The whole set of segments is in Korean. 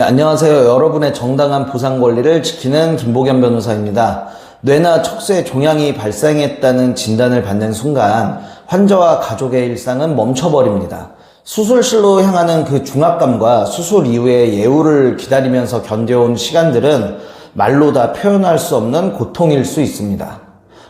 안녕하세요. 여러분의 정당한 보상 권리를 지키는 김보겸 변호사입니다. 뇌나 척수에 종양이 발생했다는 진단을 받는 순간 환자와 가족의 일상은 멈춰버립니다. 수술실로 향하는 그 중압감과 수술 이후의 예후를 기다리면서 견뎌온 시간들은 말로 다 표현할 수 없는 고통일 수 있습니다.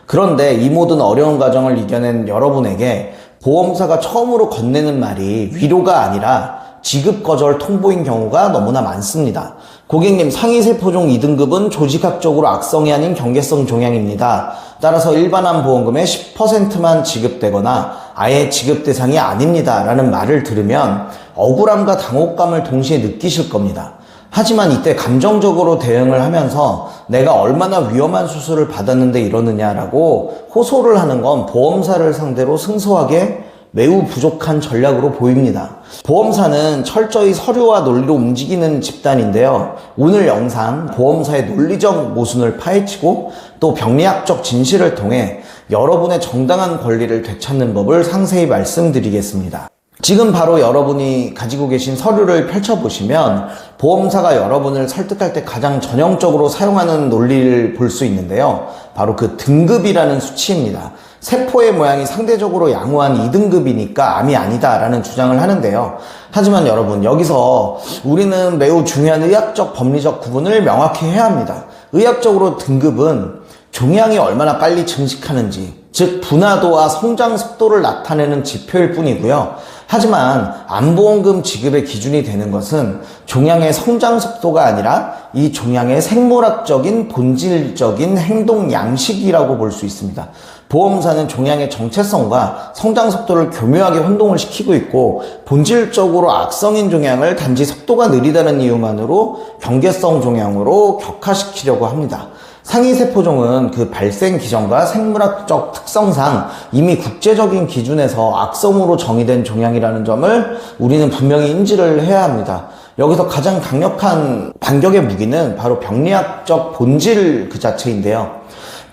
그런데 이 모든 어려운 과정을 이겨낸 여러분에게 보험사가 처음으로 건네는 말이 위로가 아니라 지급 거절 통보인 경우가 너무나 많습니다. 고객님, 상위세포종 2등급은 조직학적으로 악성이 아닌 경계성 종양입니다. 따라서 일반암 보험금의 10%만 지급되거나 아예 지급 대상이 아닙니다 라는 말을 들으면 억울함과 당혹감을 동시에 느끼실 겁니다. 하지만 이때 감정적으로 대응을 하면서 내가 얼마나 위험한 수술을 받았는데 이러느냐라고 호소를 하는 건 보험사를 상대로 승소하게 매우 부족한 전략으로 보입니다. 보험사는 철저히 서류와 논리로 움직이는 집단인데요. 오늘 영상 보험사의 논리적 모순을 파헤치고 또 병리학적 진실을 통해 여러분의 정당한 권리를 되찾는 법을 상세히 말씀드리겠습니다. 지금 바로 여러분이 가지고 계신 서류를 펼쳐보시면 보험사가 여러분을 설득할 때 가장 전형적으로 사용하는 논리를 볼 수 있는데요. 바로 그 등급이라는 수치입니다. 세포의 모양이 상대적으로 양호한 2등급이니까 암이 아니다 라는 주장을 하는데요. 하지만 여러분, 여기서 우리는 매우 중요한 의학적 법리적 구분을 명확히 해야 합니다. 의학적으로 등급은 종양이 얼마나 빨리 증식하는지, 즉 분화도와 성장 속도를 나타내는 지표일 뿐이고요. 하지만 암보험금 지급의 기준이 되는 것은 종양의 성장 속도가 아니라 이 종양의 생물학적인 본질적인 행동 양식이라고 볼 수 있습니다. 보험사는 종양의 정체성과 성장 속도를 교묘하게 혼동을 시키고 있고 본질적으로 악성인 종양을 단지 속도가 느리다는 이유만으로 경계성 종양으로 격화시키려고 합니다. 상위세포종은 그 발생 기전과 생물학적 특성상 이미 국제적인 기준에서 악성으로 정의된 종양이라는 점을 우리는 분명히 인지를 해야 합니다. 여기서 가장 강력한 반격의 무기는 바로 병리학적 본질 그 자체인데요.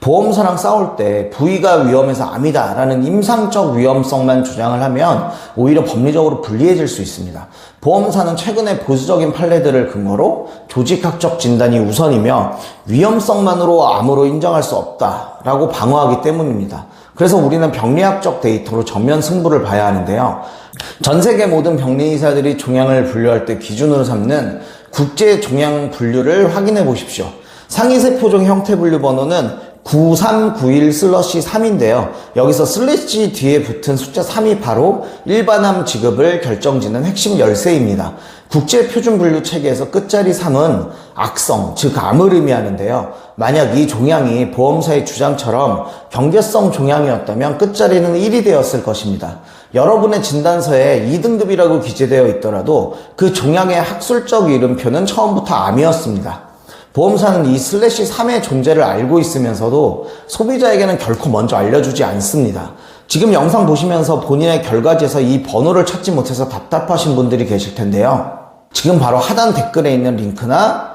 보험사랑 싸울 때 부위가 위험해서 암이다 라는 임상적 위험성만 주장을 하면 오히려 법리적으로 불리해질 수 있습니다. 보험사는 최근의 보수적인 판례들을 근거로 조직학적 진단이 우선이며 위험성만으로 암으로 인정할 수 없다라고 방어하기 때문입니다. 그래서 우리는 병리학적 데이터로 전면 승부를 봐야 하는데요. 전 세계 모든 병리의사들이 종양을 분류할 때 기준으로 삼는 국제 종양 분류를 확인해 보십시오. 상위세포종 형태 분류 번호는 9391/3인데요. 여기서 슬래시 뒤에 붙은 숫자 3이 바로 일반암 지급을 결정짓는 핵심 열쇠입니다. 국제표준분류 체계에서 끝자리 3은 악성, 즉 암을 의미하는데요. 만약 이 종양이 보험사의 주장처럼 경계성 종양이었다면 끝자리는 1이 되었을 것입니다. 여러분의 진단서에 2등급이라고 기재되어 있더라도 그 종양의 학술적 이름표는 처음부터 암이었습니다. 보험사는 이 슬래시 3의 존재를 알고 있으면서도 소비자에게는 결코 먼저 알려주지 않습니다. 지금 영상 보시면서 본인의 결과지에서 이 번호를 찾지 못해서 답답하신 분들이 계실 텐데요. 지금 바로 하단 댓글에 있는 링크나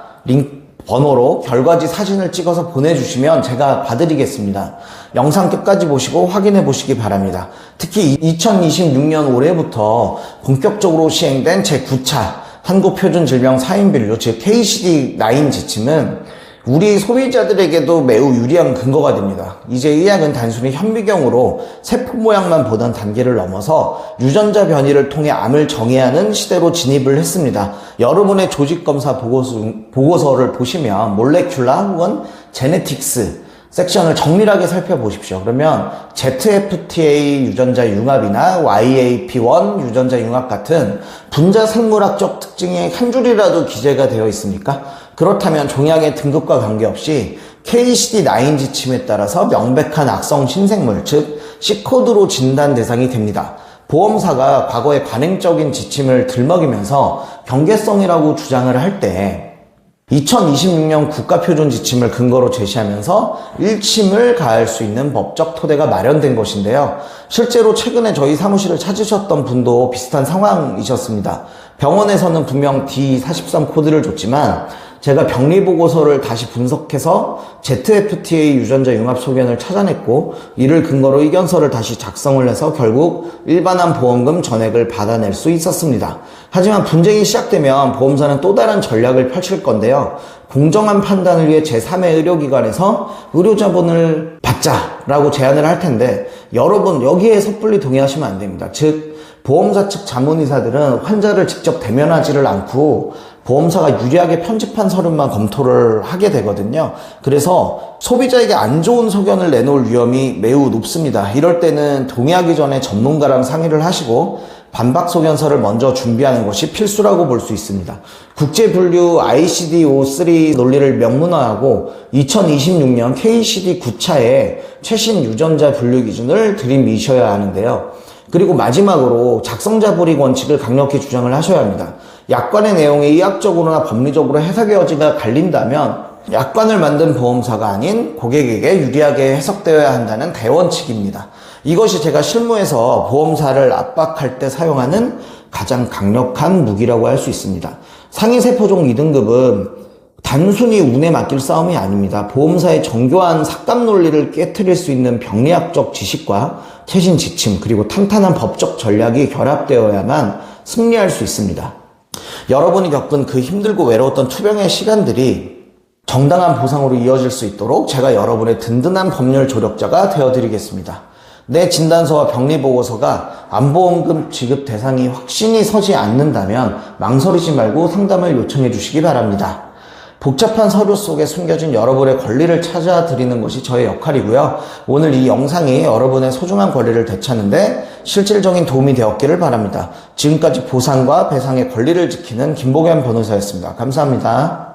번호로 결과지 사진을 찍어서 보내주시면 제가 봐드리겠습니다. 영상 끝까지 보시고 확인해 보시기 바랍니다. 특히 2026년 올해부터 본격적으로 시행된 제9차 한국표준질병 사인분류, 즉 KCD9 지침은 우리 소비자들에게도 매우 유리한 근거가 됩니다. 이제 의학은 단순히 현미경으로 세포 모양만 보던 단계를 넘어서 유전자 변이를 통해 암을 정해야 하는 시대로 진입을 했습니다. 여러분의 조직검사 보고서를 보시면 몰레큘라 혹은 제네틱스 섹션을 정밀하게 살펴보십시오. 그러면 ZFTA 유전자 융합이나 YAP1 유전자 융합 같은 분자 생물학적 특징이 한 줄이라도 기재가 되어 있습니까? 그렇다면 종양의 등급과 관계없이 KCD9 지침에 따라서 명백한 악성 신생물, 즉 C코드로 진단 대상이 됩니다. 보험사가 과거의 관행적인 지침을 들먹이면서 경계성이라고 주장을 할 때 2026년 국가표준 지침을 근거로 제시하면서 일침을 가할 수 있는 법적 토대가 마련된 것인데요. 실제로 최근에 저희 사무실을 찾으셨던 분도 비슷한 상황이셨습니다. 병원에서는 분명 D43 코드를 줬지만 제가 병리보고서를 다시 분석해서 ZFTA 유전자 융합 소견을 찾아냈고 이를 근거로 의견서를 다시 작성을 해서 결국 일반암 보험금 전액을 받아낼 수 있었습니다. 하지만 분쟁이 시작되면 보험사는 또 다른 전략을 펼칠 건데요. 공정한 판단을 위해 제3의 의료기관에서 의료자본을 받자라고 제안을 할 텐데 여러분 여기에 섣불리 동의하시면 안 됩니다. 즉 보험사 측 자문의사들은 환자를 직접 대면하지를 않고 보험사가 유리하게 편집한 서류만 검토를 하게 되거든요. 그래서 소비자에게 안 좋은 소견을 내놓을 위험이 매우 높습니다. 이럴 때는 동의하기 전에 전문가랑 상의를 하시고 반박 소견서를 먼저 준비하는 것이 필수라고 볼 수 있습니다. 국제분류 ICD-5-3 논리를 명문화하고 2026년 KCD 9차에 최신 유전자 분류 기준을 들이미셔야 하는데요. 그리고 마지막으로 작성자 불이익 원칙을 강력히 주장을 하셔야 합니다. 약관의 내용이 의학적으로나 법리적으로 해석의 여지가 갈린다면 약관을 만든 보험사가 아닌 고객에게 유리하게 해석되어야 한다는 대원칙입니다. 이것이 제가 실무에서 보험사를 압박할 때 사용하는 가장 강력한 무기라고 할 수 있습니다. 상위세포종 2등급은 단순히 운에 맡길 싸움이 아닙니다. 보험사의 정교한 삭감 논리를 깨트릴 수 있는 병리학적 지식과 최신 지침 그리고 탄탄한 법적 전략이 결합되어야만 승리할 수 있습니다. 여러분이 겪은 그 힘들고 외로웠던 투병의 시간들이 정당한 보상으로 이어질 수 있도록 제가 여러분의 든든한 법률 조력자가 되어드리겠습니다. 내 진단서와 병리보고서가 암보험금 지급 대상이 확신이 서지 않는다면 망설이지 말고 상담을 요청해 주시기 바랍니다. 복잡한 서류 속에 숨겨진 여러분의 권리를 찾아드리는 것이 저의 역할이고요. 오늘 이 영상이 여러분의 소중한 권리를 되찾는데 실질적인 도움이 되었기를 바랍니다. 지금까지 보상과 배상의 권리를 지키는 김보겸 변호사였습니다. 감사합니다.